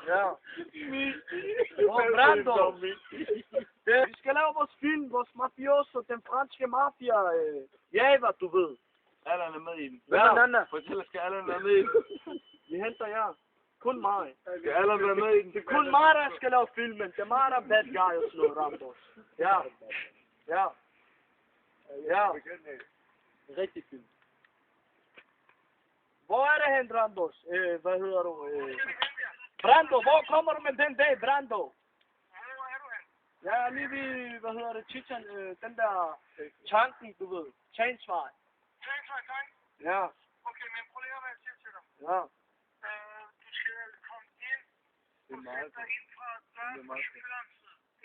Ja. Brando. Vi skal lave vores film, vores mafioso, den franske mafia. Java, du ved. Allan er med i den. Ja. Fortæl, skal Allan være med i den? Vi henter jer. Kun mig. Skal Allan være med i den? Det er kun mig, der skal lave filmen. Det er mig, der er bad guy og sådan noget, Rambos. Ja. Ja. Ja. En rigtig film. Hvor er det hen, Rambos? Hvad hedder du? Brando, hvor kommer du med den dag, Brando? Hvor er du hen? Jeg er lige ved, hvad hedder det, Chichen, den der tanken, du ved, Chainsvej. Chainsvej, tank? Ja. Okay, men prøv lige at være til dig. Ja. Du skal komme ind og sætte dig ind fra døren på chaufførens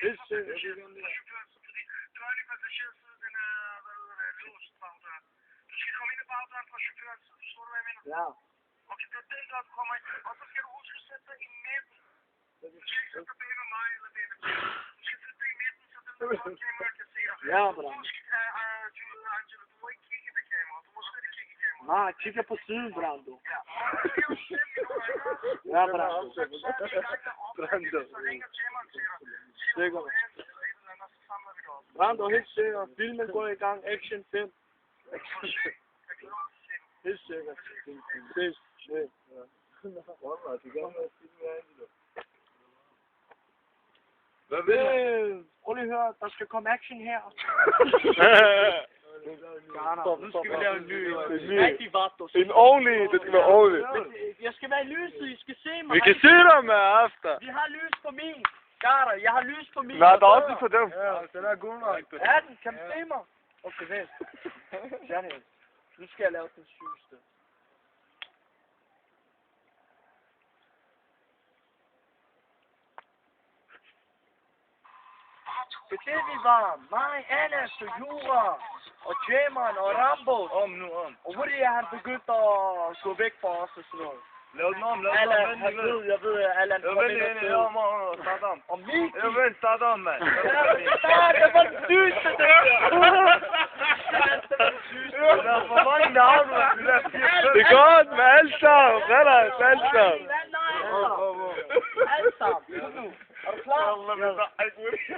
Helt side. sikkert. Fordi døren i passagersiden, den er, hvad hedder det, låst bagdøren. Du skal komme ind i bagdøren fra chaufførens side. Forstår du, hvad jeg mener? Ja. Okay, det er den dør, du kommer ind. Og så skal du huske at sætte dig i midten. Du skal ikke sætte dig bag ved mig eller bag ved dig. Du skal sætte dig i midten, så den der kamera kan se dig. Ja, Brando. Husk, Angelo, du må ikke kigge i det kamera. Du må slet ikke kigge i kamera. Nej, kigger på siden, Brando. Ja, og det er jo selv, du ringer. Ja, Brando. Så er vi i gang med oplægget, så ringer Tjemmer til dig. Sikker. Eller et eller andet, så samler vi det op. Brando, helt sikkert. Filmen går i gang. Action 5. Jeg glæder mig til det. Helt sikkert. Ses. Ja. Hvad vil du? Prøv lige at høre, der skal komme action her. Nu skal vi lave en ny. Rigtig vatos. En ordentlig, det skal være ordentligt. Jeg skal være i lyset, I skal se mig. Vi kan se dig med aften. Vi har lys på min. Garter, jeg har lys på min. Nej, der er også for dem. Ja, den er god nok. Er den? Kan du se mig? Okay, vent. Janne, nu skal jeg lave den sygeste. Det er det, vi var. Mig, Anas og Jura og Jaman og Rambo. Om. Og Woody er han begyndt at gå væk fra os og sådan noget. Lav den om. Allan, jeg ved, Allan Jeg vil lige om. Start om. Og Miki. Jeg vil starte om, mand. Det var den sygeste, det der. Der er for mange navne, man. Det er godt med alt sammen. Relax, alt sammen. Alt sammen. Er du klar?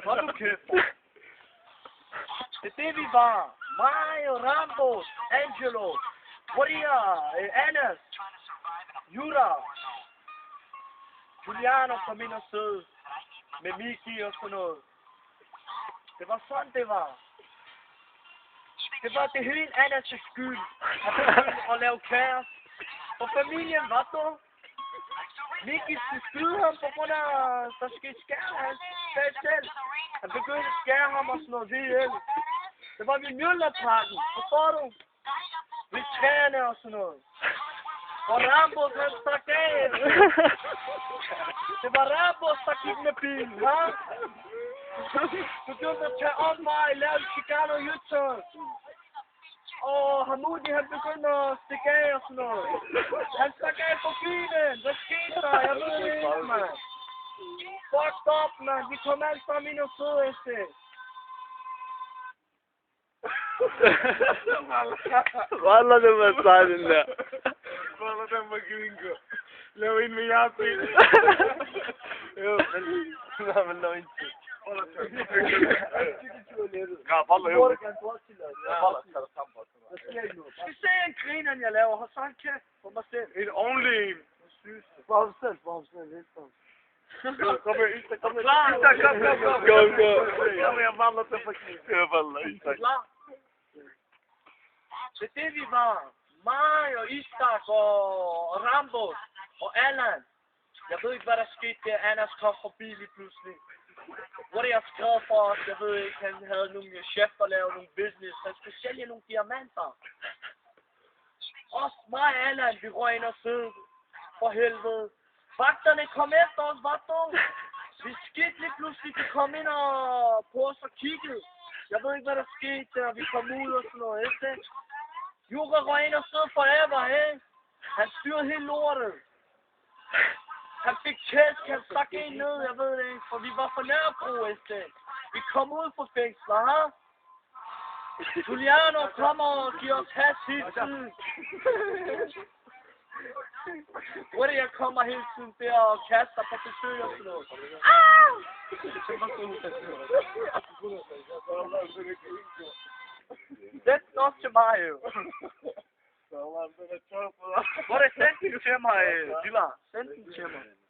Hold nu kæft. Det er det, vi var. Mig, Rambo, Angelo, Woody, Anas, Jura, Juliano kom ind og sidde med Miki og sådan noget. Det var sådan, det var. Det var det hele Anas' skyld. Han begyndte at lave kaos. Og familien var der. Miki skulle skyde ham på grund af, der skete skære. Han sagde selv. Han begyndte at skære ham og sådan noget VL. Det var ved Mjølnerparken. Forstår du? Ved træerne og sådan noget. Og Rambo, han stak af. Det var Rambo, der gik med bilen, ha? Begyndte at tage omvej, lave chicane og U-turn. Og Hamoudi, han begyndte at stikke af og sådan noget. Han stak af på bilen. Hvad skete der? Jeg ved det ikke, mand. Fuck up, mand. Vi kom alle sammen ind og sidde efter. Wallah, det var sejt, den der. Wallah, den var gringo. Lav en med jer, Peter. Jo, men lav en til. Ja, bare jo. Skal se en griner, jeg laver. Har sagt kæft for mig selv. En ordentlig en. For ham selv, Kom her, kom her. Klar. Kom. Jeg vandrer til forkert. Jeg valder, Klar. Det er det, vi var. Mig og Istak og Rambo og Allan. Jeg ved ikke, hvad der skete der. Anders kom forbi lige pludselig. Hvor det er skrevet for os, jeg ved ikke, han havde nogle chef, der lavede nogle business. Han skulle sælge nogle diamanter. Også mig og Allan, vi røg ind og sidde. For helvede. Vagterne kom efter os, hvad dog? Vi skete lige pludselig, de kom ind og på os og kiggede. Jeg ved ikke, hvad der skete, da vi kom ud og sådan noget, ikke? Jura røg ind og sidde forever, ikke? Han styrede hele lortet. Han fik tæsk, han stak en ned, jeg ved det ikke, for vi var for Nørrebro, ikke? Vi kom ud fra fængsler, ha? Juliano kommer og giver os hash hele tiden. Hvor jeg kommer hele tiden der og kaster på besøg og sådan noget. Send den også til mig, jo. Hvor er det sendt den til mig, Dylan? Send den til mig.